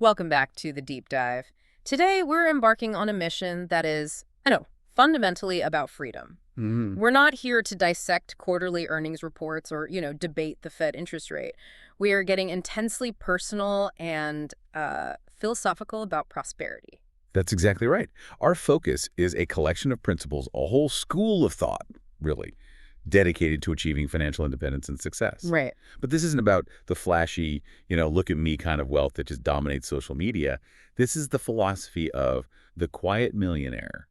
Welcome back to the deep dive. Today, we're embarking on a mission that is, fundamentally about freedom. Hmm. We're not here to dissect quarterly earnings reports or, debate the Fed interest rate. We are getting intensely personal and philosophical about prosperity. That's exactly right. Our focus is a collection of principles, a whole school of thought, really, dedicated to achieving financial independence and success. Right. But this isn't about the flashy, look at me kind of wealth that just dominates social media. This is the philosophy of the quiet millionaire,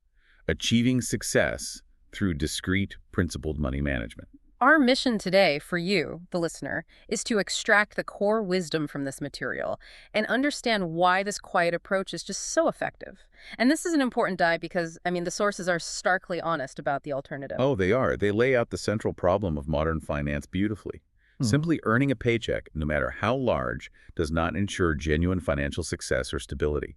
achieving success through discreet, principled money management. Our mission today for you, the listener, is to extract the core wisdom from this material and understand why this quiet approach is just so effective. And this is an important dive because, the sources are starkly honest about the alternative. Oh, they are. They lay out the central problem of modern finance beautifully. Simply earning a paycheck, no matter how large, does not ensure genuine financial success or stability.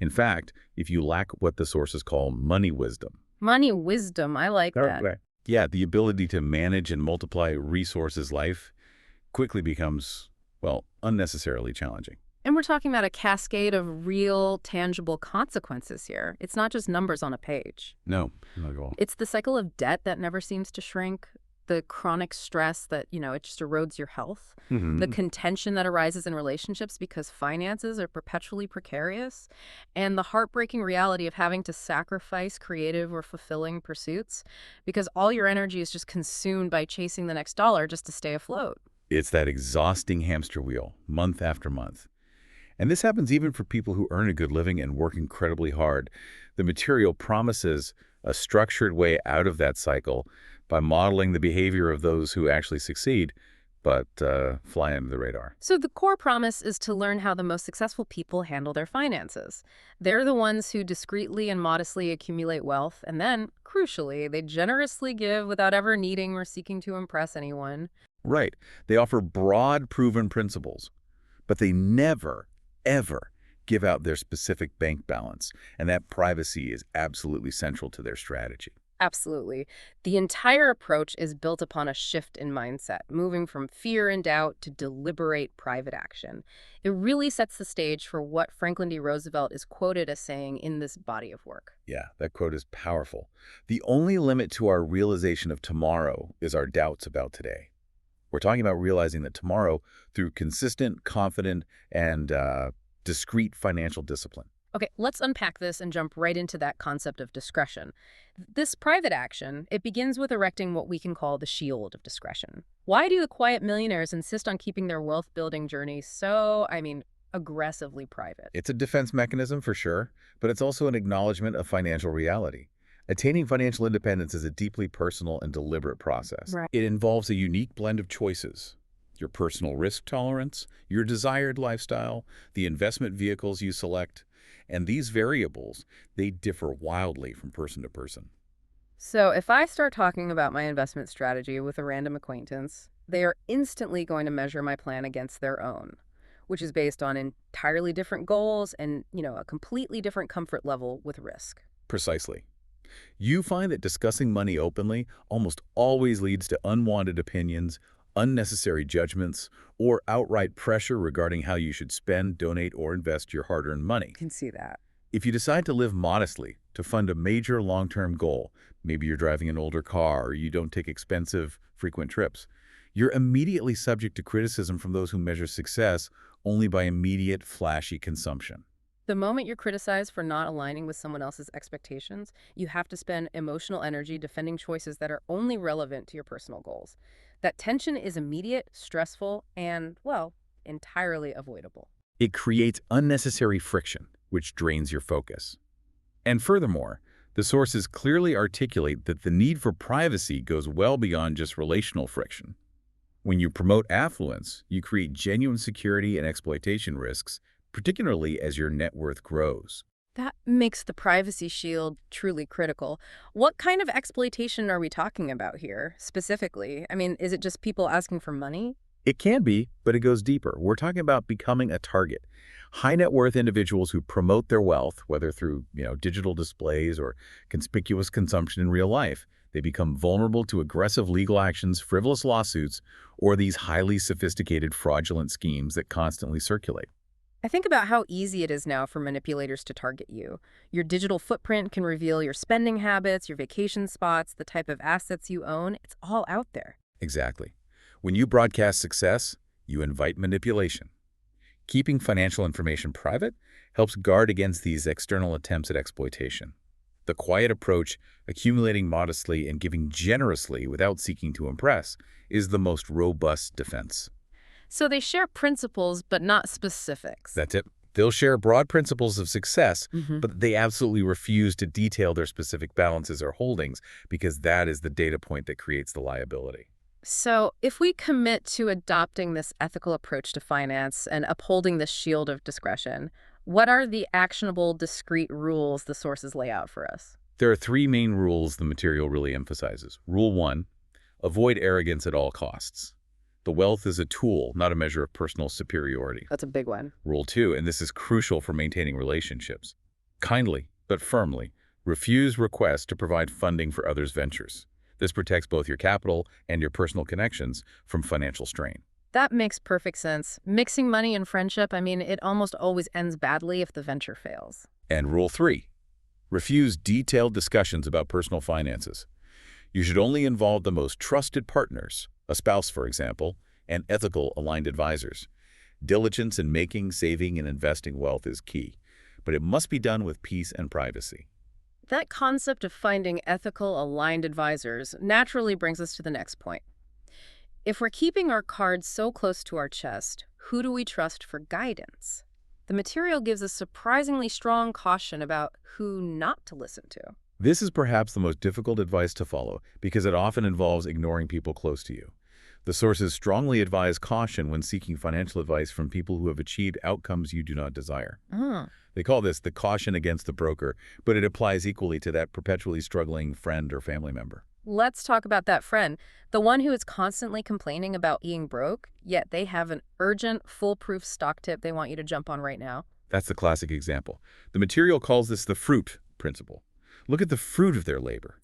In fact, if you lack what the sources call money wisdom, Money wisdom, I like that. right. Yeah, the ability to manage and multiply resources life quickly becomes, well, unnecessarily challenging. And we're talking about a cascade of real, tangible consequences here. It's not just numbers on a page. No, not at all. It's the cycle of debt that never seems to shrink, the chronic stress that, it just erodes your health, the contention that arises in relationships because finances are perpetually precarious, and the heartbreaking reality of having to sacrifice creative or fulfilling pursuits because all your energy is just consumed by chasing the next dollar just to stay afloat. It's that exhausting hamster wheel, month after month. And this happens even for people who earn a good living and work incredibly hard. The material promises a structured way out of that cycle by modeling the behavior of those who actually succeed, but fly under the radar. So the core promise is to learn how the most successful people handle their finances. They're the ones who discreetly and modestly accumulate wealth, and then, crucially, they generously give without ever needing or seeking to impress anyone. Right. They offer broad, proven principles, but they never, ever give out their specific bank balance, and that privacy is absolutely central to their strategy. Absolutely. The entire approach is built upon a shift in mindset, moving from fear and doubt to deliberate private action. It really sets the stage for what Franklin D. Roosevelt is quoted as saying in this body of work. Yeah, that quote is powerful. The only limit to our realization of tomorrow is our doubts about today. We're talking about realizing that tomorrow through consistent, confident, and discrete financial discipline. Okay, let's unpack this and jump right into that concept of discretion. This private action, it begins with erecting what we can call the shield of discretion. Why do the quiet millionaires insist on keeping their wealth-building journey so, aggressively private? It's a defense mechanism for sure, but it's also an acknowledgement of financial reality. Attaining financial independence is a deeply personal and deliberate process. Right. It involves a unique blend of choices: your personal risk tolerance, your desired lifestyle, the investment vehicles you select. And these variables, they differ wildly from person to person. So if I start talking about my investment strategy with a random acquaintance, they are instantly going to measure my plan against their own, which is based on entirely different goals and, a completely different comfort level with risk. Precisely. You find that discussing money openly almost always leads to unwanted opinions, unnecessary judgments, or outright pressure regarding how you should spend, donate, or invest your hard-earned money. I can see that. If you decide to live modestly to fund a major long-term goal, maybe you're driving an older car or you don't take expensive, frequent trips, you're immediately subject to criticism from those who measure success only by immediate, flashy consumption. The moment you're criticized for not aligning with someone else's expectations, you have to spend emotional energy defending choices that are only relevant to your personal goals. That tension is immediate, stressful, and, well, entirely avoidable. It creates unnecessary friction, which drains your focus. And furthermore, the sources clearly articulate that the need for privacy goes well beyond just relational friction. When you promote affluence, you create genuine security and exploitation risks, particularly as your net worth grows. That makes the privacy shield truly critical. What kind of exploitation are we talking about here, specifically? Is it just people asking for money? It can be, but it goes deeper. We're talking about becoming a target. High net worth individuals who promote their wealth, whether through digital displays or conspicuous consumption in real life, they become vulnerable to aggressive legal actions, frivolous lawsuits, or these highly sophisticated fraudulent schemes that constantly circulate. I think about how easy it is now for manipulators to target you. Your digital footprint can reveal your spending habits, your vacation spots, the type of assets you own. It's all out there. Exactly. When you broadcast success, you invite manipulation. Keeping financial information private helps guard against these external attempts at exploitation. The quiet approach, accumulating modestly and giving generously without seeking to impress, is the most robust defense. So they share principles, but not specifics. That's it. They'll share broad principles of success, Hmm. but they absolutely refuse to detail their specific balances or holdings because that is the data point that creates the liability. So if we commit to adopting this ethical approach to finance and upholding this shield of discretion, what are the actionable, discrete rules the sources lay out for us? There are three main rules the material really emphasizes. Rule 1, avoid arrogance at all costs. The wealth is a tool, not a measure of personal superiority. That's a big one. Rule 2, and this is crucial for maintaining relationships. Kindly, but firmly, refuse requests to provide funding for others' ventures. This protects both your capital and your personal connections from financial strain. That makes perfect sense. Mixing money and friendship, it almost always ends badly if the venture fails. And Rule 3, refuse detailed discussions about personal finances. You should only involve the most trusted partners, a spouse, for example, and ethical aligned advisors. Diligence in making, saving, and investing wealth is key, but it must be done with peace and privacy. That concept of finding ethical, aligned advisors naturally brings us to the next point. If we're keeping our cards so close to our chest, who do we trust for guidance? The material gives a surprisingly strong caution about who not to listen to. This is perhaps the most difficult advice to follow because it often involves ignoring people close to you. The sources strongly advise caution when seeking financial advice from people who have achieved outcomes you do not desire. They call this the caution against the broker, but it applies equally to that perpetually struggling friend or family member. Let's talk about that friend, the one who is constantly complaining about being broke, yet they have an urgent, foolproof stock tip they want you to jump on right now. That's the classic example. The material calls this the fruit principle. Look at the fruit of their labor.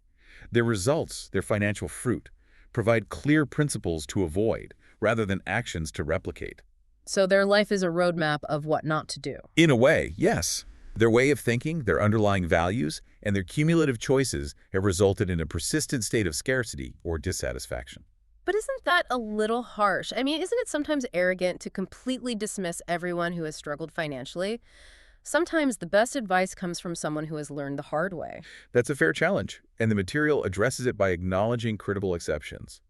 Their results, their financial fruit, provide clear principles to avoid rather than actions to replicate. So their life is a roadmap of what not to do. In a way, yes. Their way of thinking, their underlying values, and their cumulative choices have resulted in a persistent state of scarcity or dissatisfaction. But isn't that a little harsh? Isn't it sometimes arrogant to completely dismiss everyone who has struggled financially? Sometimes the best advice comes from someone who has learned the hard way. That's a fair challenge, and the material addresses it by acknowledging credible exceptions.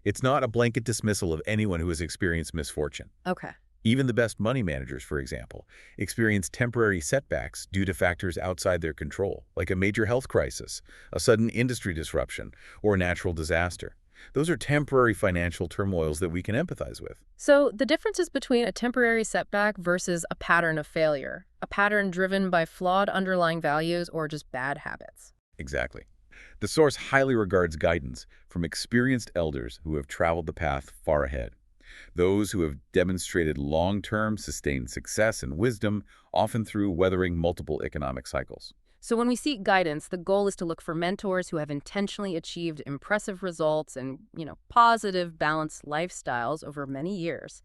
It's not a blanket dismissal of anyone who has experienced misfortune. Okay. Even the best money managers, for example, experience temporary setbacks due to factors outside their control, like a major health crisis, a sudden industry disruption, or a natural disaster. Those are temporary financial turmoils that we can empathize with. So the difference is between a temporary setback versus a pattern of failure, a pattern driven by flawed underlying values or just bad habits. Exactly. The source highly regards guidance from experienced elders who have traveled the path far ahead. Those who have demonstrated long-term sustained success and wisdom, often through weathering multiple economic cycles. So when we seek guidance, the goal is to look for mentors who have intentionally achieved impressive results and, positive, balanced lifestyles over many years.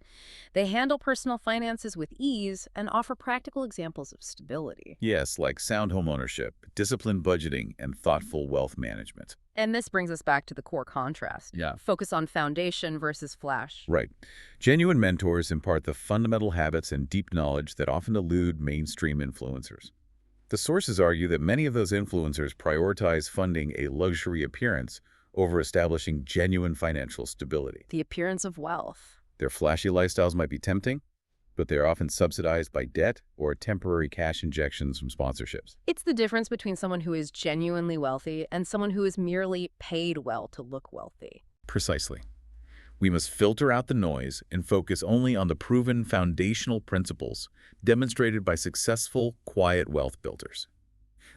They handle personal finances with ease and offer practical examples of stability. Yes, like sound home ownership, disciplined budgeting, and thoughtful wealth management. And this brings us back to the core contrast. Yeah. Focus on foundation versus flash. Right. Genuine mentors impart the fundamental habits and deep knowledge that often elude mainstream influencers. The sources argue that many of those influencers prioritize funding a luxury appearance over establishing genuine financial stability. The appearance of wealth. Their flashy lifestyles might be tempting, but they are often subsidized by debt or temporary cash injections from sponsorships. It's the difference between someone who is genuinely wealthy and someone who is merely paid well to look wealthy. Precisely. We must filter out the noise and focus only on the proven foundational principles demonstrated by successful, quiet wealth builders.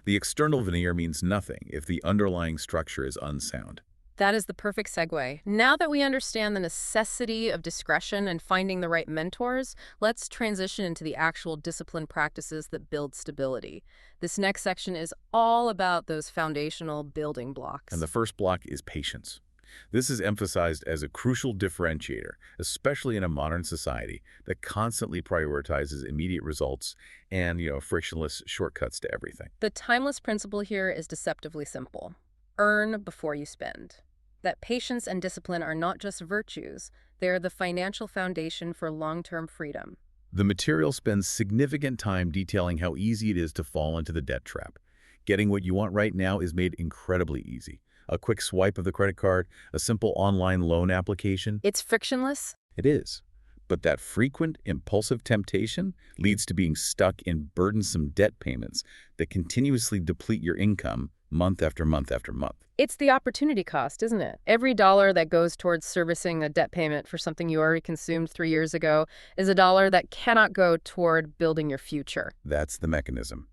The external veneer means nothing if the underlying structure is unsound. That is the perfect segue. Now that we understand the necessity of discretion and finding the right mentors, let's transition into the actual discipline practices that build stability. This next section is all about those foundational building blocks. And the first block is patience. This is emphasized as a crucial differentiator, especially in a modern society that constantly prioritizes immediate results and, frictionless shortcuts to everything. The timeless principle here is deceptively simple. Earn before you spend. That patience and discipline are not just virtues, they are the financial foundation for long-term freedom. The material spends significant time detailing how easy it is to fall into the debt trap. Getting what you want right now is made incredibly easy. A quick swipe of the credit card, a simple online loan application. It's frictionless. It is. But that frequent, impulsive temptation leads to being stuck in burdensome debt payments that continuously deplete your income month after month after month. It's the opportunity cost, isn't it? Every dollar that goes towards servicing a debt payment for something you already consumed 3 years ago is a dollar that cannot go toward building your future. That's the mechanism.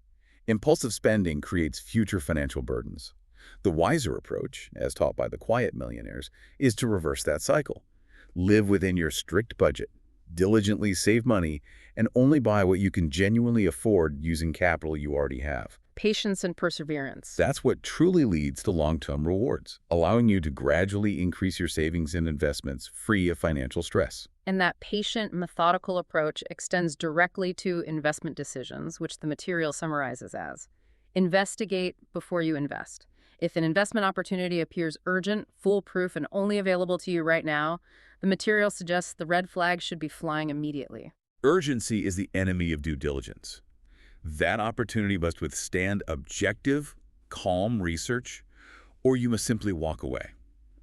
Impulsive spending creates future financial burdens. The wiser approach, as taught by the quiet millionaires, is to reverse that cycle. Live within your strict budget, diligently save money, and only buy what you can genuinely afford using capital you already have. Patience and perseverance. That's what truly leads to long-term rewards, allowing you to gradually increase your savings and investments free of financial stress. And that patient, methodical approach extends directly to investment decisions, which the material summarizes as: investigate before you invest. If an investment opportunity appears urgent, foolproof, and only available to you right now, the material suggests the red flag should be flying immediately. Urgency is the enemy of due diligence. That opportunity must withstand objective, calm research, or you must simply walk away.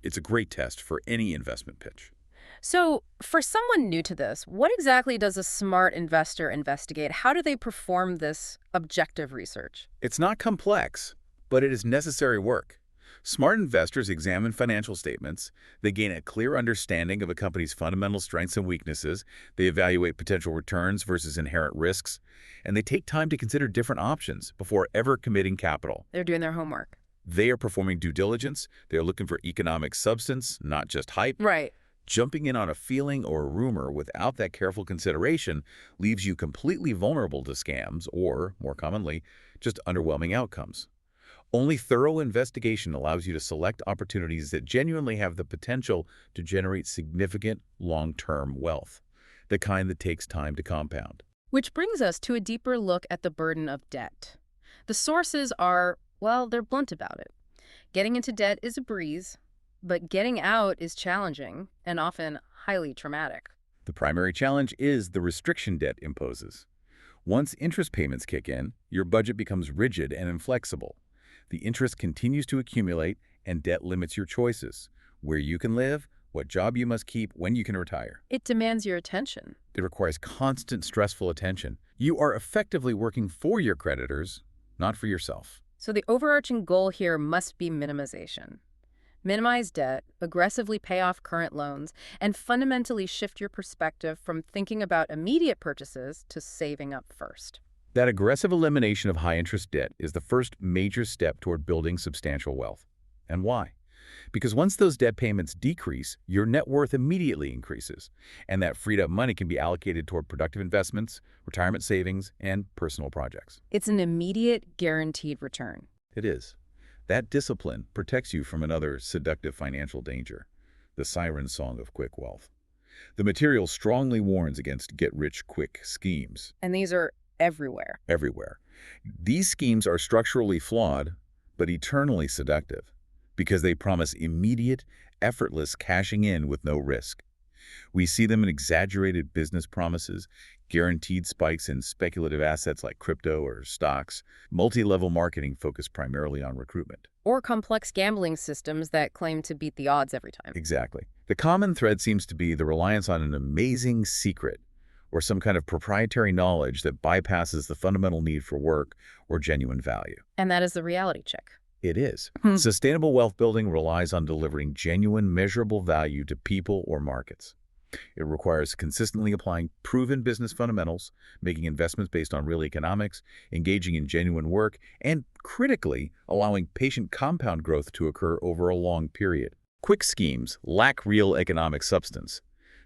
It's a great test for any investment pitch. So, for someone new to this, what exactly does a smart investor investigate? How do they perform this objective research? It's not complex, but it is necessary work. Smart investors examine financial statements, they gain a clear understanding of a company's fundamental strengths and weaknesses, they evaluate potential returns versus inherent risks, and they take time to consider different options before ever committing capital. They're doing their homework. They are performing due diligence, they are looking for economic substance, not just hype. Right. Jumping in on a feeling or a rumor without that careful consideration leaves you completely vulnerable to scams or, more commonly, just underwhelming outcomes. Only thorough investigation allows you to select opportunities that genuinely have the potential to generate significant long-term wealth, the kind that takes time to compound. Which brings us to a deeper look at the burden of debt. The sources are, well, they're blunt about it. Getting into debt is a breeze, but getting out is challenging and often highly traumatic. The primary challenge is the restriction debt imposes. Once interest payments kick in, your budget becomes rigid and inflexible. The interest continues to accumulate, and debt limits your choices: where you can live, what job you must keep, when you can retire. It demands your attention. It requires constant, stressful attention. You are effectively working for your creditors, not for yourself. So the overarching goal here must be minimization. Minimize debt, aggressively pay off current loans, and fundamentally shift your perspective from thinking about immediate purchases to saving up first. That aggressive elimination of high-interest debt is the first major step toward building substantial wealth. And why? Because once those debt payments decrease, your net worth immediately increases, and that freed-up money can be allocated toward productive investments, retirement savings, and personal projects. It's an immediate, guaranteed return. It is. That discipline protects you from another seductive financial danger, the siren song of quick wealth. The material strongly warns against get-rich-quick schemes. And these are everywhere. Everywhere. These schemes are structurally flawed, but eternally seductive, because they promise immediate, effortless cashing in with no risk. We see them in exaggerated business promises, guaranteed spikes in speculative assets like crypto or stocks, multi-level marketing focused primarily on recruitment. Or complex gambling systems that claim to beat the odds every time. Exactly. The common thread seems to be the reliance on an amazing secret or some kind of proprietary knowledge that bypasses the fundamental need for work or genuine value. And that is the reality check. It is. Sustainable wealth building relies on delivering genuine, measurable value to people or markets. It requires consistently applying proven business fundamentals, making investments based on real economics, engaging in genuine work, and, critically, allowing patient compound growth to occur over a long period. Quick schemes lack real economic substance.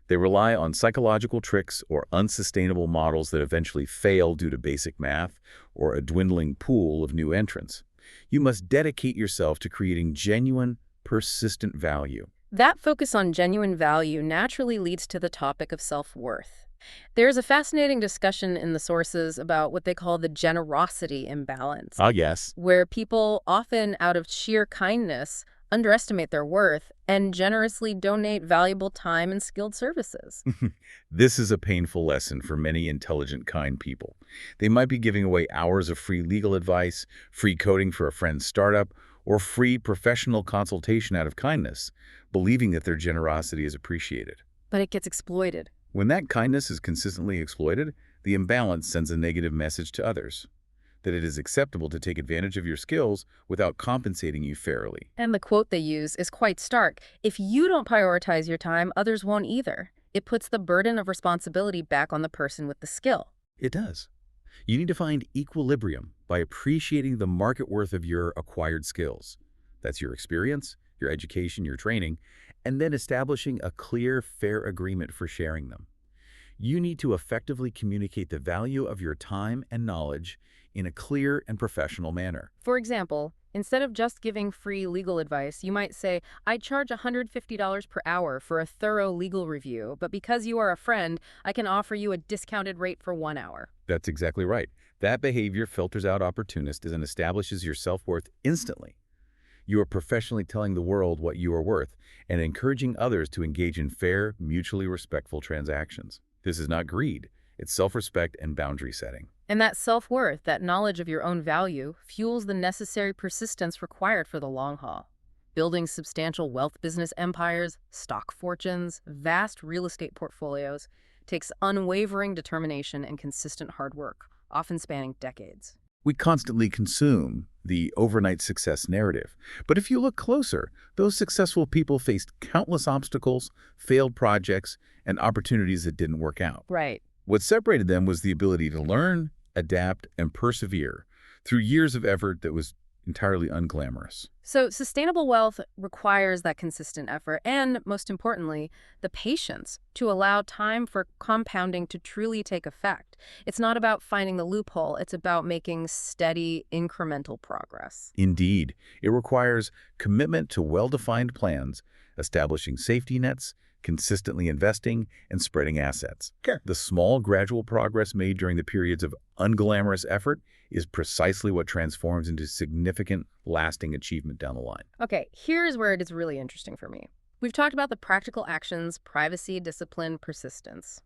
They rely on psychological tricks or unsustainable models that eventually fail due to basic math or a dwindling pool of new entrants. You must dedicate yourself to creating genuine, persistent value. That focus on genuine value naturally leads to the topic of self-worth. There's a fascinating discussion in the sources about what they call the generosity imbalance, Ah, yes. where people, often out of sheer kindness, underestimate their worth and generously donate valuable time and skilled services. This is a painful lesson for many intelligent, kind people. They might be giving away hours of free legal advice, free coding for a friend's startup, or free professional consultation out of kindness, believing that their generosity is appreciated. But it gets exploited. When that kindness is consistently exploited, the imbalance sends a negative message to others, that it is acceptable to take advantage of your skills without compensating you fairly. And the quote they use is quite stark. If you don't prioritize your time, others won't either. It puts the burden of responsibility back on the person with the skill. It does. You need to find equilibrium by appreciating the market worth of your acquired skills. That's your experience, your education, your training, and then establishing a clear, fair agreement for sharing them. You need to effectively communicate the value of your time and knowledge in a clear and professional manner. For example, instead of just giving free legal advice, you might say, I charge $150 per hour for a thorough legal review, but because you are a friend, I can offer you a discounted rate for 1 hour. That's exactly right. That behavior filters out opportunists and establishes your self-worth instantly. You are professionally telling the world what you are worth and encouraging others to engage in fair, mutually respectful transactions. This is not greed. It's self-respect and boundary setting. And that self-worth, that knowledge of your own value, fuels the necessary persistence required for the long haul. Building substantial wealth business empires, stock fortunes, vast real estate portfolios takes unwavering determination and consistent hard work, often spanning decades. We constantly consume the overnight success narrative. But if you look closer, those successful people faced countless obstacles, failed projects, and opportunities that didn't work out. Right. What separated them was the ability to learn, adapt, and persevere through years of effort that was entirely unglamorous. So sustainable wealth requires that consistent effort and, most importantly, the patience to allow time for compounding to truly take effect. It's not about finding the loophole. It's about making steady, incremental progress. Indeed, it requires commitment to well-defined plans, establishing safety nets, consistently investing, and spreading assets. Sure. The small, gradual progress made during the periods of unglamorous effort is precisely what transforms into significant, lasting achievement down the line. Okay, here's where it is really interesting for me. We've talked about the practical actions, privacy, discipline, persistence.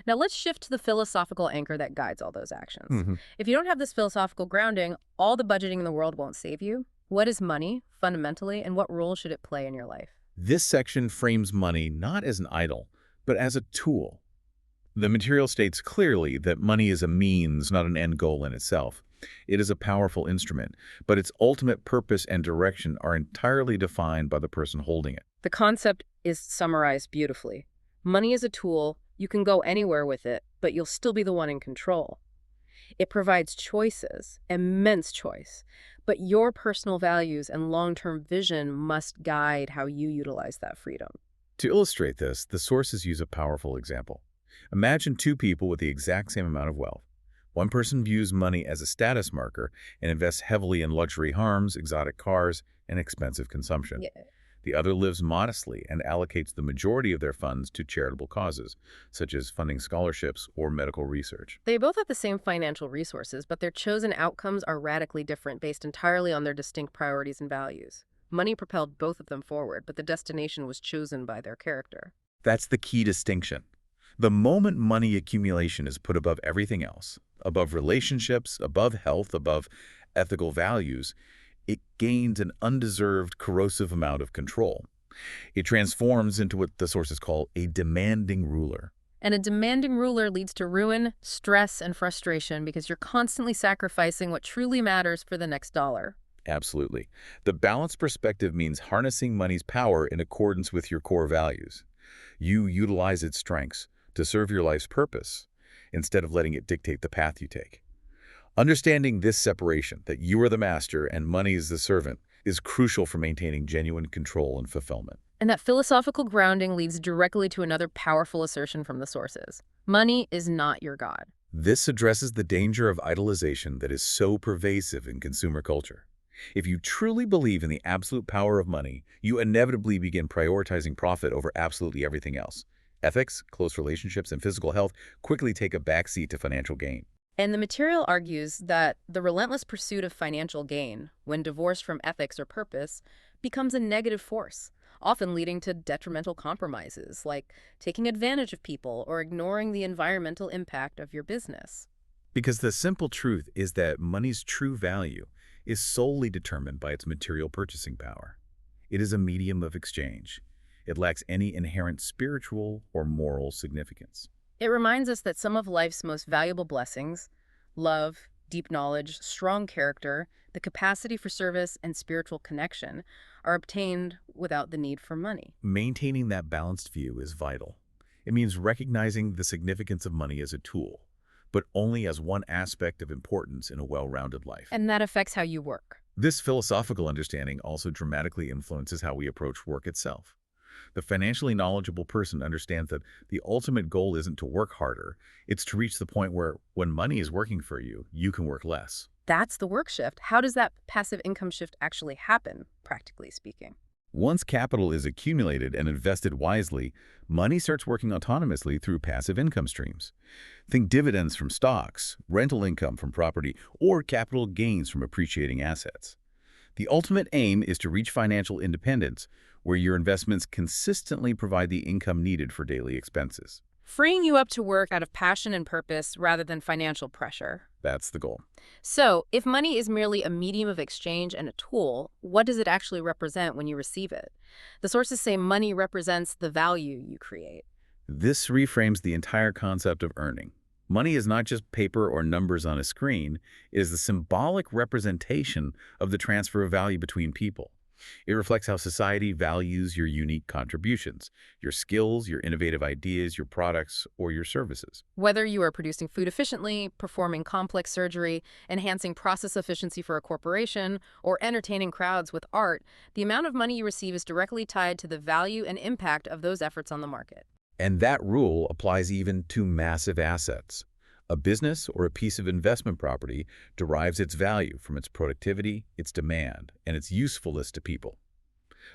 Now let's shift to the philosophical anchor that guides all those actions. If you don't have this philosophical grounding, all the budgeting in the world won't save you. What is money, fundamentally, and what role should it play in your life? This section frames money not as an idol, but as a tool. The material states clearly that money is a means, not an end goal in itself. It is a powerful instrument, but its ultimate purpose and direction are entirely defined by the person holding it. The concept is summarized beautifully. Money is a tool. You can go anywhere with it, but you'll still be the one in control. It provides choices, immense choice, but your personal values and long-term vision must guide how you utilize that freedom. To illustrate this, the sources use a powerful example. Imagine two people with the exact same amount of wealth. One person views money as a status marker and invests heavily in luxury homes, exotic cars, and expensive consumption. Yeah. The other lives modestly and allocates the majority of their funds to charitable causes, such as funding scholarships or medical research. They both have the same financial resources, but their chosen outcomes are radically different based entirely on their distinct priorities and values. Money propelled both of them forward, but the destination was chosen by their character. That's the key distinction. The moment money accumulation is put above everything else, above relationships, above health, above ethical values, it gains an undeserved, corrosive amount of control. It transforms into what the sources call a demanding ruler. And a demanding ruler leads to ruin, stress, and frustration because you're constantly sacrificing what truly matters for the next dollar. Absolutely. The balanced perspective means harnessing money's power in accordance with your core values. You utilize its strengths to serve your life's purpose instead of letting it dictate the path you take. Understanding this separation, that you are the master and money is the servant, is crucial for maintaining genuine control and fulfillment. And that philosophical grounding leads directly to another powerful assertion from the sources. Money is not your God. This addresses the danger of idolization that is so pervasive in consumer culture. If you truly believe in the absolute power of money, you inevitably begin prioritizing profit over absolutely everything else. Ethics, close relationships, and physical health quickly take a backseat to financial gain. And the material argues that the relentless pursuit of financial gain, when divorced from ethics or purpose, becomes a negative force, often leading to detrimental compromises, like taking advantage of people or ignoring the environmental impact of your business. Because the simple truth is that money's true value is solely determined by its material purchasing power. It is a medium of exchange. It lacks any inherent spiritual or moral significance. It reminds us that some of life's most valuable blessings, love, deep knowledge, strong character, the capacity for service, and spiritual connection, are obtained without the need for money. Maintaining that balanced view is vital. It means recognizing the significance of money as a tool, but only as one aspect of importance in a well-rounded life. And that affects how you work. This philosophical understanding also dramatically influences how we approach work itself. The financially knowledgeable person understands that the ultimate goal isn't to work harder, it's to reach the point where, when money is working for you, you can work less. That's the work shift. How does that passive income shift actually happen, practically speaking? Once capital is accumulated and invested wisely, money starts working autonomously through passive income streams. Think dividends from stocks, rental income from property, or capital gains from appreciating assets. The ultimate aim is to reach financial independence, where your investments consistently provide the income needed for daily expenses. Freeing you up to work out of passion and purpose rather than financial pressure. That's the goal. So, if money is merely a medium of exchange and a tool, what does it actually represent when you receive it? The sources say money represents the value you create. This reframes the entire concept of earning. Money is not just paper or numbers on a screen, it is the symbolic representation of the transfer of value between people. It reflects how society values your unique contributions, your skills, your innovative ideas, your products, or your services. Whether you are producing food efficiently, performing complex surgery, enhancing process efficiency for a corporation, or entertaining crowds with art, the amount of money you receive is directly tied to the value and impact of those efforts on the market. And that rule applies even to massive assets. A business or a piece of investment property derives its value from its productivity, its demand, and its usefulness to people.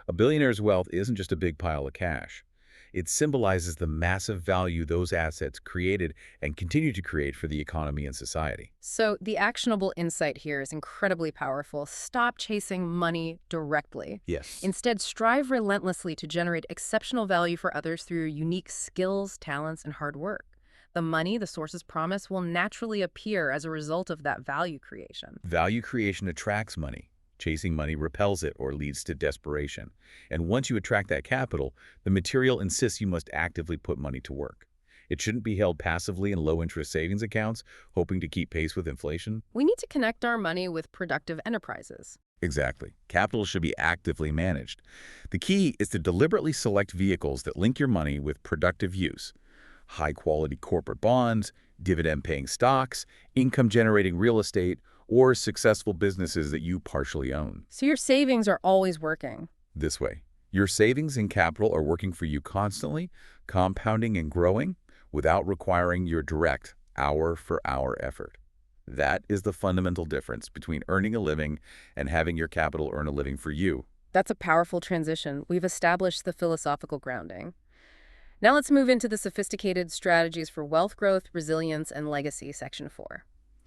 A billionaire's wealth isn't just a big pile of cash. It symbolizes the massive value those assets created and continue to create for the economy and society. So the actionable insight here is incredibly powerful. Stop chasing money directly. Yes. Instead, strive relentlessly to generate exceptional value for others through your unique skills, talents, and hard work. The money the sources promise will naturally appear as a result of that value creation. Value creation attracts money. Chasing money repels it or leads to desperation. And once you attract that capital, the material insists you must actively put money to work. It shouldn't be held passively in low-interest savings accounts, hoping to keep pace with inflation. We need to connect our money with productive enterprises. Exactly. Capital should be actively managed. The key is to deliberately select vehicles that link your money with productive use. High-quality corporate bonds, dividend-paying stocks, income-generating real estate, or successful businesses that you partially own. So your savings are always working. This way, your savings and capital are working for you constantly, compounding and growing, without requiring your direct hour-for-hour effort. That is the fundamental difference between earning a living and having your capital earn a living for you. That's a powerful transition. We've established the philosophical grounding. Now let's move into the sophisticated strategies for wealth growth, resilience, and legacy, Section 4.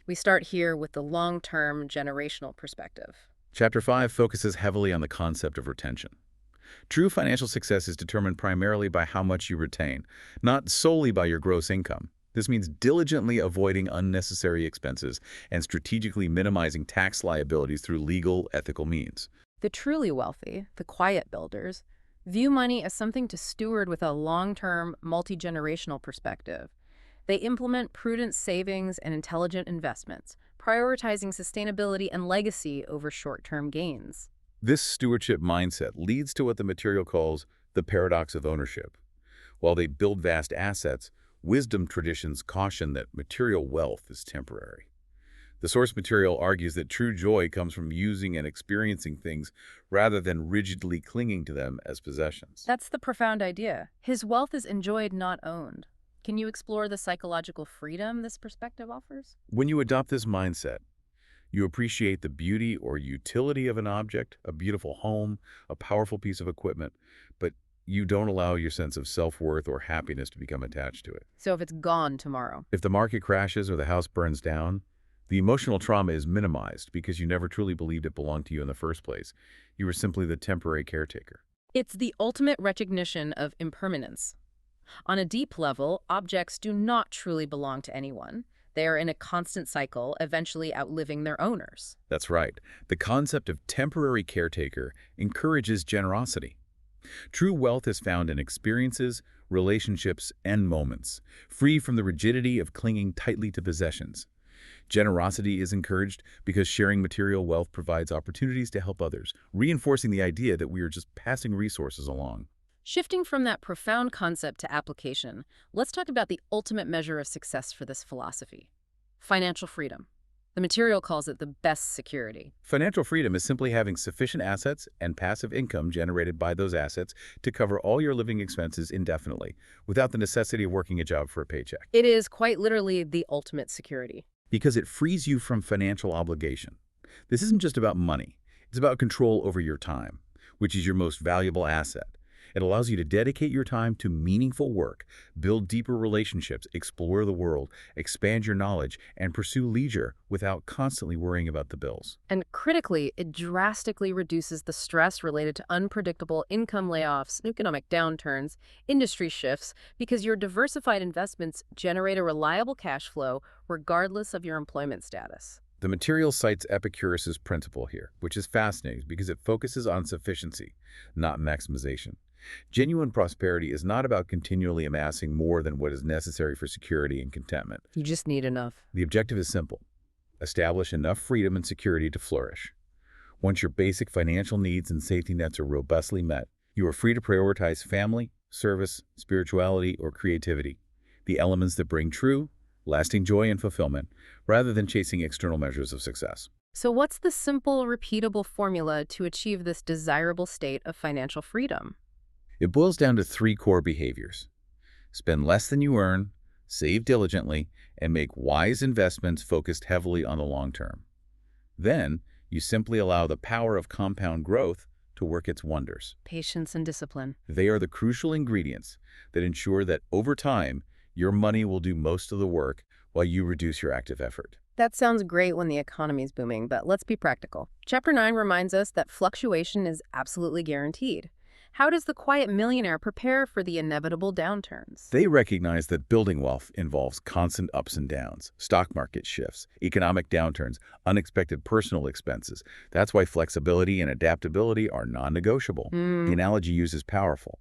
We start here with the long-term generational perspective. Chapter 5 focuses heavily on the concept of retention. True financial success is determined primarily by how much you retain, not solely by your gross income. This means diligently avoiding unnecessary expenses and strategically minimizing tax liabilities through legal, ethical means. The truly wealthy, the quiet builders, view money as something to steward with a long-term, multi-generational perspective. They implement prudent savings and intelligent investments, prioritizing sustainability and legacy over short-term gains. This stewardship mindset leads to what the material calls the paradox of ownership. While they build vast assets, wisdom traditions caution that material wealth is temporary. The source material argues that true joy comes from using and experiencing things rather than rigidly clinging to them as possessions. That's the profound idea. His wealth is enjoyed, not owned. Can you explore the psychological freedom this perspective offers? When you adopt this mindset, You appreciate the beauty or utility of an object, a beautiful home, a powerful piece of equipment, but you don't allow your sense of self-worth or happiness to become attached to it. So if it's gone tomorrow. If the market crashes or the house burns down, the emotional trauma is minimized because you never truly believed it belonged to you in the first place. You were simply the temporary caretaker. It's the ultimate recognition of impermanence. On a deep level, objects do not truly belong to anyone. They are in a constant cycle, eventually outliving their owners. That's right. The concept of temporary caretaker encourages generosity. True wealth is found in experiences, relationships, and moments, free from the rigidity of clinging tightly to possessions. Generosity is encouraged because sharing material wealth provides opportunities to help others, reinforcing the idea that we are just passing resources along. Shifting from that profound concept to application, let's talk about the ultimate measure of success for this philosophy: financial freedom. The material calls it the best security. Financial freedom is simply having sufficient assets and passive income generated by those assets to cover all your living expenses indefinitely, without the necessity of working a job for a paycheck. It is quite literally the ultimate security. Because it frees you from financial obligation. This isn't just about money. It's about control over your time, which is your most valuable asset. It allows you to dedicate your time to meaningful work, build deeper relationships, explore the world, expand your knowledge, and pursue leisure without constantly worrying about the bills. And critically, it drastically reduces the stress related to unpredictable income layoffs, economic downturns, industry shifts, because your diversified investments generate a reliable cash flow regardless of your employment status. The material cites Epicurus' principle here, which is fascinating because it focuses on sufficiency, not maximization. Genuine prosperity is not about continually amassing more than what is necessary for security and contentment. You just need enough. The objective is simple: establish enough freedom and security to flourish. Once your basic financial needs and safety nets are robustly met, you are free to prioritize family, service, spirituality, or creativity, the elements that bring true, lasting joy and fulfillment, rather than chasing external measures of success. So what's the simple, repeatable formula to achieve this desirable state of financial freedom? It boils down to 3 core behaviors: spend less than you earn, save diligently, and make wise investments focused heavily on the long term. Then, you simply allow the power of compound growth to work its wonders. Patience and discipline. They are the crucial ingredients that ensure that over time, your money will do most of the work while you reduce your active effort. That sounds great when the economy's booming, but let's be practical. Chapter 9 reminds us that fluctuation is absolutely guaranteed. How does the quiet millionaire prepare for the inevitable downturns? They recognize that building wealth involves constant ups and downs, stock market shifts, economic downturns, unexpected personal expenses. That's why flexibility and adaptability are non-negotiable. The analogy used is powerful.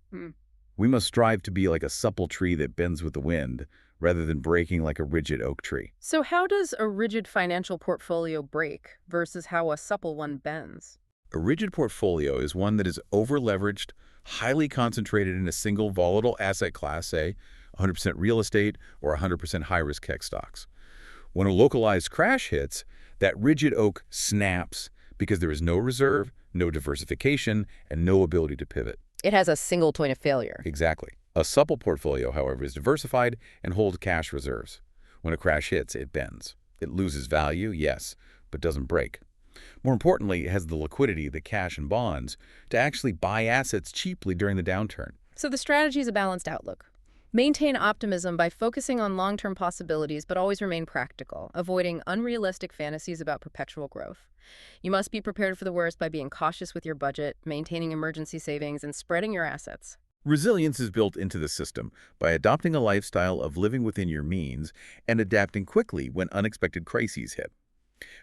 We must strive to be like a supple tree that bends with the wind, rather than breaking like a rigid oak tree. So how does a rigid financial portfolio break versus how a supple one bends? A rigid portfolio is one that is over-leveraged, highly concentrated in a single volatile asset class, say 100% real estate or 100% high-risk tech stocks. When a localized crash hits, that rigid oak snaps because there is no reserve, no diversification, and no ability to pivot. It has a single point of failure. Exactly. A supple portfolio, however, is diversified and holds cash reserves. When a crash hits, it bends. It loses value, yes, but doesn't break. More importantly, it has the liquidity, the cash and bonds, to actually buy assets cheaply during the downturn. So the strategy is a balanced outlook. Maintain optimism by focusing on long-term possibilities, but always remain practical, avoiding unrealistic fantasies about perpetual growth. You must be prepared for the worst by being cautious with your budget, maintaining emergency savings, and spreading your assets. Resilience is built into the system by adopting a lifestyle of living within your means and adapting quickly when unexpected crises hit.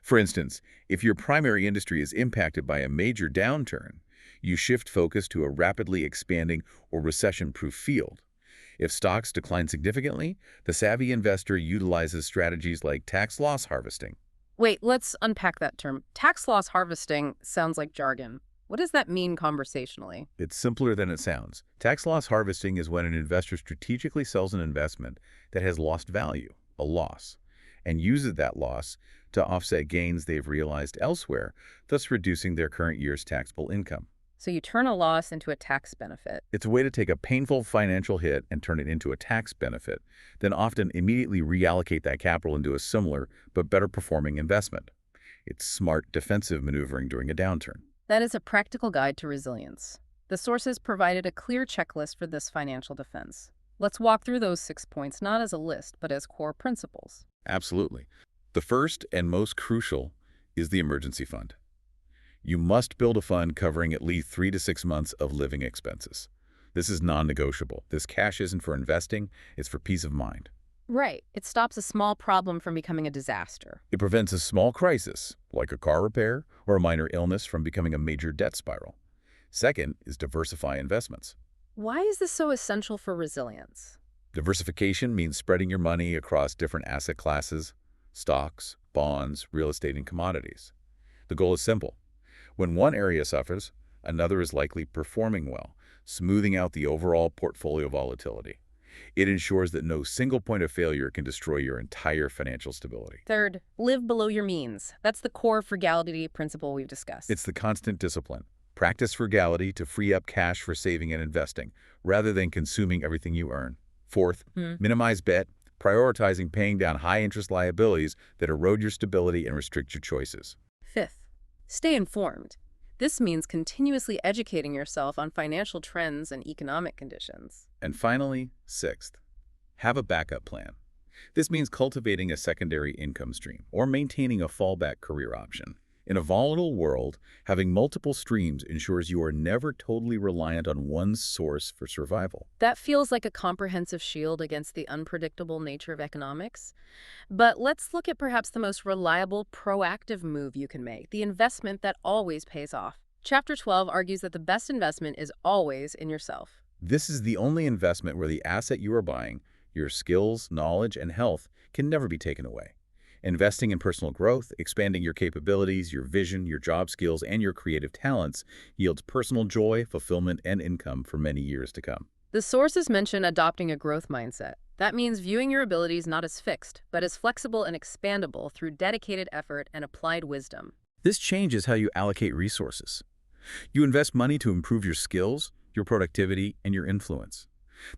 For instance, if your primary industry is impacted by a major downturn, you shift focus to a rapidly expanding or recession-proof field. If stocks decline significantly, the savvy investor utilizes strategies like tax loss harvesting. Wait, let's unpack that term. Tax loss harvesting sounds like jargon. What does that mean conversationally? It's simpler than it sounds. Tax loss harvesting is when an investor strategically sells an investment that has lost value, a loss, and uses that loss to offset gains they've realized elsewhere, thus reducing their current year's taxable income. So you turn a loss into a tax benefit. It's a way to take a painful financial hit and turn it into a tax benefit, then often immediately reallocate that capital into a similar but better performing investment. It's smart defensive maneuvering during a downturn. That is a practical guide to resilience. The sources provided a clear checklist for this financial defense. Let's walk through those 6 points not as a list, but as core principles. Absolutely. The first and most crucial is the emergency fund. You must build a fund covering at least 3 to 6 months of living expenses. This is non-negotiable. This cash isn't for investing, it's for peace of mind. Right. It stops a small problem from becoming a disaster. It prevents a small crisis, like a car repair or a minor illness, from becoming a major debt spiral. Second is diversify investments. Why is this so essential for resilience? Diversification means spreading your money across different asset classes, stocks, bonds, real estate, and commodities. The goal is simple. When one area suffers, another is likely performing well, smoothing out the overall portfolio volatility. It ensures that no single point of failure can destroy your entire financial stability. Third, live below your means. That's the core frugality principle we've discussed. It's the constant discipline. Practice frugality to free up cash for saving and investing, rather than consuming everything you earn. Fourth, minimize debt, prioritizing paying down high-interest liabilities that erode your stability and restrict your choices. Fifth, stay informed. This means continuously educating yourself on financial trends and economic conditions. And finally, sixth, have a backup plan. This means cultivating a secondary income stream or maintaining a fallback career option. In a volatile world, having multiple streams ensures you are never totally reliant on one source for survival. That feels like a comprehensive shield against the unpredictable nature of economics. But let's look at perhaps the most reliable, proactive move you can make, the investment that always pays off. Chapter 12 argues that the best investment is always in yourself. This is the only investment where the asset you are buying, your skills, knowledge, and health, can never be taken away. Investing in personal growth, expanding your capabilities, your vision, your job skills, and your creative talents yields personal joy, fulfillment, and income for many years to come. The sources mention adopting a growth mindset. That means viewing your abilities not as fixed, but as flexible and expandable through dedicated effort and applied wisdom. This changes how you allocate resources. You invest money to improve your skills, your productivity, and your influence.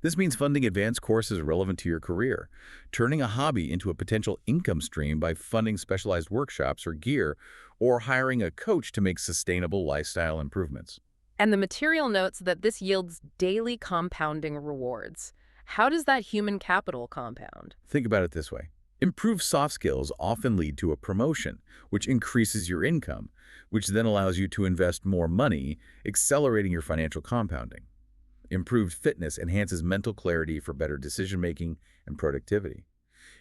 This means funding advanced courses relevant to your career, turning a hobby into a potential income stream by funding specialized workshops or gear, or hiring a coach to make sustainable lifestyle improvements. And the material notes that this yields daily compounding rewards. How does that human capital compound? Think about it this way. Improved soft skills often lead to a promotion, which increases your income, which then allows you to invest more money, accelerating your financial compounding. Improved fitness enhances mental clarity for better decision-making and productivity.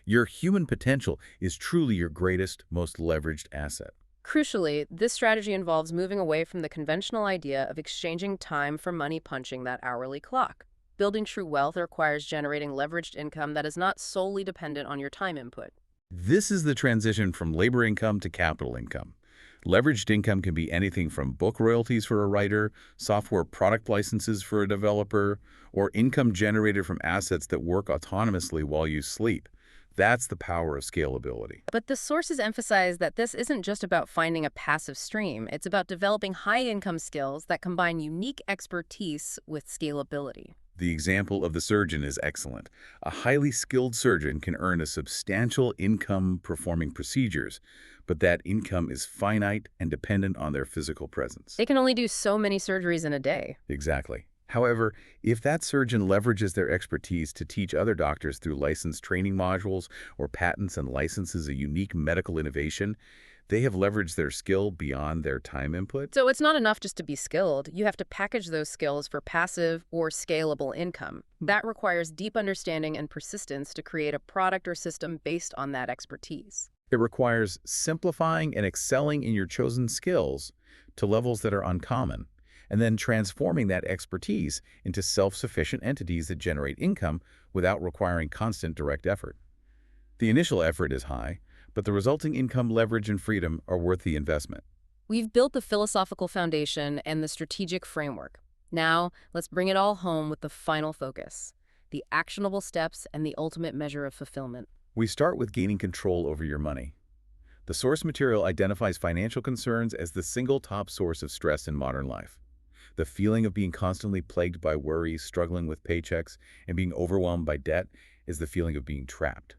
Your human potential is truly your greatest, most leveraged asset. Crucially, this strategy involves moving away from the conventional idea of exchanging time for money punching that hourly clock. Building true wealth requires generating leveraged income that is not solely dependent on your time input. This is the transition from labor income to capital income. Leveraged income can be anything from book royalties for a writer, software product licenses for a developer, or income generated from assets that work autonomously while you sleep. That's the power of scalability. But the sources emphasize that this isn't just about finding a passive stream. It's about developing high-income skills that combine unique expertise with scalability. The example of the surgeon is excellent. A highly skilled surgeon can earn a substantial income performing procedures, but that income is finite and dependent on their physical presence. They can only do so many surgeries in a day. Exactly. However, if that surgeon leverages their expertise to teach other doctors through licensed training modules or patents and licenses a unique medical innovation, they have leveraged their skill beyond their time input. So it's not enough just to be skilled. You have to package those skills for passive or scalable income. That requires deep understanding and persistence to create a product or system based on that expertise. It requires simplifying and excelling in your chosen skills to levels that are uncommon, and then transforming that expertise into self-sufficient entities that generate income without requiring constant direct effort. The initial effort is high, but the resulting income, leverage, and freedom are worth the investment. We've built the philosophical foundation and the strategic framework. Now, let's bring it all home with the final focus, the actionable steps and the ultimate measure of fulfillment. We start with gaining control over your money. The source material identifies financial concerns as the single top source of stress in modern life. The feeling of being constantly plagued by worries, struggling with paychecks, and being overwhelmed by debt is the feeling of being trapped.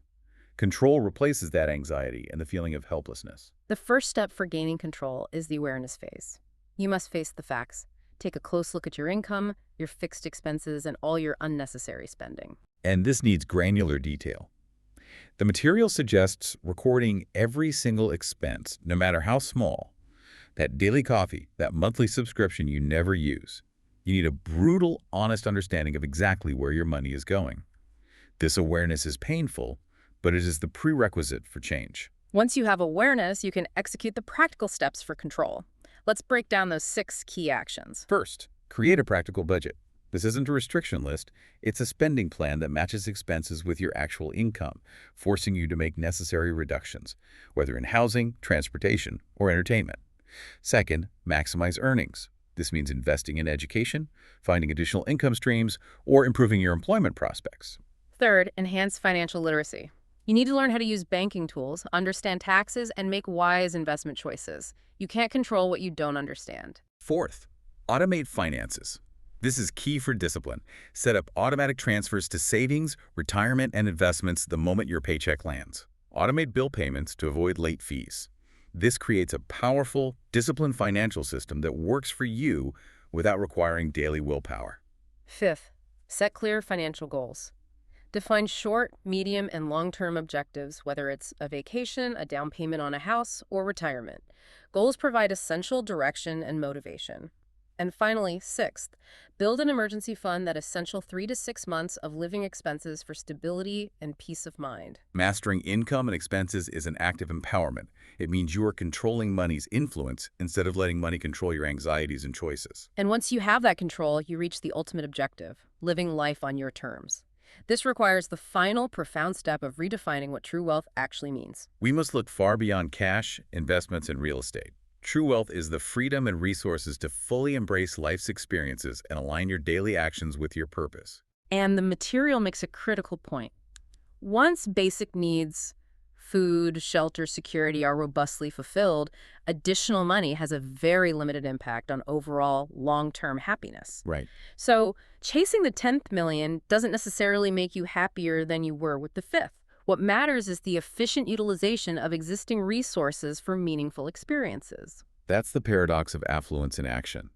Control replaces that anxiety and the feeling of helplessness. The first step for gaining control is the awareness phase. You must face the facts. Take a close look at your income, your fixed expenses, and all your unnecessary spending. And this needs granular detail. The material suggests recording every single expense, no matter how small. That daily coffee, that monthly subscription you never use. You need a brutal, honest understanding of exactly where your money is going. This awareness is painful, but it is the prerequisite for change. Once you have awareness, you can execute the practical steps for control. Let's break down those 6 key actions. First, create a practical budget. This isn't a restriction list. It's a spending plan that matches expenses with your actual income, forcing you to make necessary reductions, whether in housing, transportation, or entertainment. Second, maximize earnings. This means investing in education, finding additional income streams, or improving your employment prospects. Third, enhance financial literacy. You need to learn how to use banking tools, understand taxes, and make wise investment choices. You can't control what you don't understand. Fourth, automate finances. This is key for discipline. Set up automatic transfers to savings, retirement, and investments the moment your paycheck lands. Automate bill payments to avoid late fees. This creates a powerful, disciplined financial system that works for you without requiring daily willpower. Fifth, set clear financial goals. Define short, medium, and long-term objectives, whether it's a vacation, a down payment on a house, or retirement. Goals provide essential direction and motivation. And finally, sixth, build an emergency fund that essential 3 to 6 months of living expenses for stability and peace of mind. Mastering income and expenses is an act of empowerment. It means you are controlling money's influence instead of letting money control your anxieties and choices. And once you have that control, you reach the ultimate objective, living life on your terms. This requires the final, profound step of redefining what true wealth actually means. We must look far beyond cash, investments, and real estate. True wealth is the freedom and resources to fully embrace life's experiences and align your daily actions with your purpose. And the material makes a critical point. Once basic needs, food, shelter, security are robustly fulfilled, additional money has a very limited impact on overall long-term happiness. Right. So chasing the 10th million doesn't necessarily make you happier than you were with the 5th. What matters is the efficient utilization of existing resources for meaningful experiences. That's the paradox of affluence in action.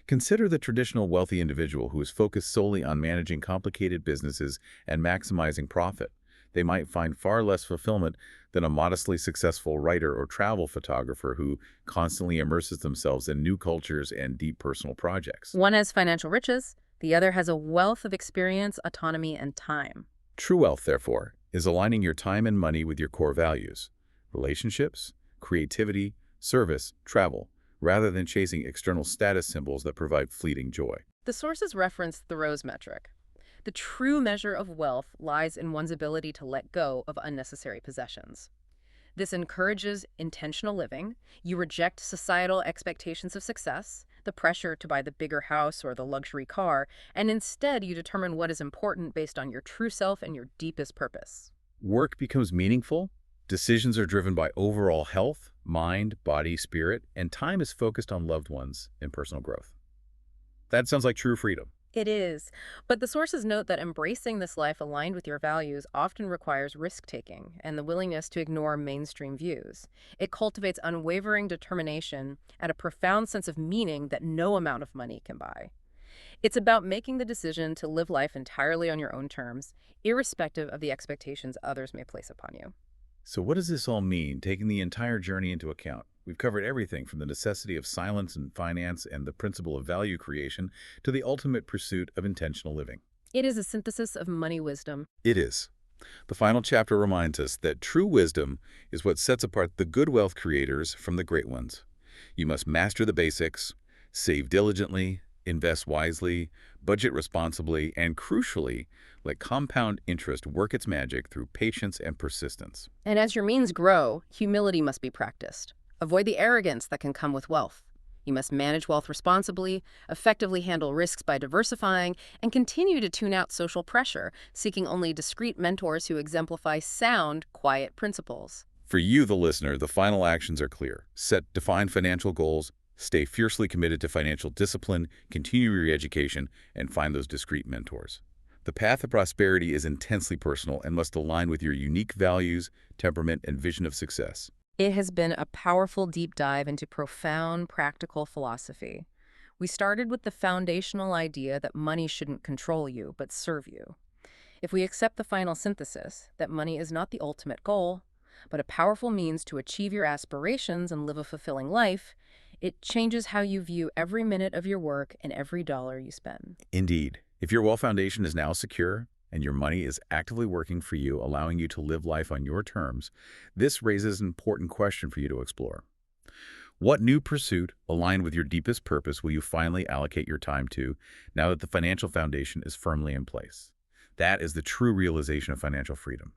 Consider the traditional wealthy individual who is focused solely on managing complicated businesses and maximizing profit. They might find far less fulfillment than a modestly successful writer or travel photographer who constantly immerses themselves in new cultures and deep personal projects. One has financial riches, the other has a wealth of experience, autonomy, and time. True wealth, therefore, is aligning your time and money with your core values, relationships, creativity, service, travel, rather than chasing external status symbols that provide fleeting joy. The sources reference the Rose metric. The true measure of wealth lies in one's ability to let go of unnecessary possessions. This encourages intentional living. You reject societal expectations of success, the pressure to buy the bigger house or the luxury car, and instead you determine what is important based on your true self and your deepest purpose. Work becomes meaningful, decisions are driven by overall health, mind, body, spirit, and time is focused on loved ones and personal growth. That sounds like true freedom. It is, but the sources note that embracing this life aligned with your values often requires risk-taking and the willingness to ignore mainstream views. It cultivates unwavering determination and a profound sense of meaning that no amount of money can buy. It's about making the decision to live life entirely on your own terms, irrespective of the expectations others may place upon you. So what does this all mean, taking the entire journey into account? We've covered everything from the necessity of silence in finance and the principle of value creation to the ultimate pursuit of intentional living. It is a synthesis of money wisdom. It is. The final chapter reminds us that true wisdom is what sets apart the good wealth creators from the great ones. You must master the basics, save diligently, invest wisely, budget responsibly, and crucially, let compound interest work its magic through patience and persistence. And as your means grow, humility must be practiced. Avoid the arrogance that can come with wealth. You must manage wealth responsibly, effectively handle risks by diversifying, and continue to tune out social pressure, seeking only discreet mentors who exemplify sound, quiet principles. For you, the listener, the final actions are clear. Set defined financial goals, stay fiercely committed to financial discipline, continue your education, and find those discreet mentors. The path of prosperity is intensely personal and must align with your unique values, temperament, and vision of success. It has been a powerful deep dive into profound practical philosophy. We started with the foundational idea that money shouldn't control you, but serve you. If we accept the final synthesis, that money is not the ultimate goal, but a powerful means to achieve your aspirations and live a fulfilling life, it changes how you view every minute of your work and every dollar you spend. Indeed, if your wealth foundation is now secure and your money is actively working for you, allowing you to live life on your terms, this raises an important question for you to explore. What new pursuit, aligned with your deepest purpose, will you finally allocate your time to now that the financial foundation is firmly in place? That is the true realization of financial freedom.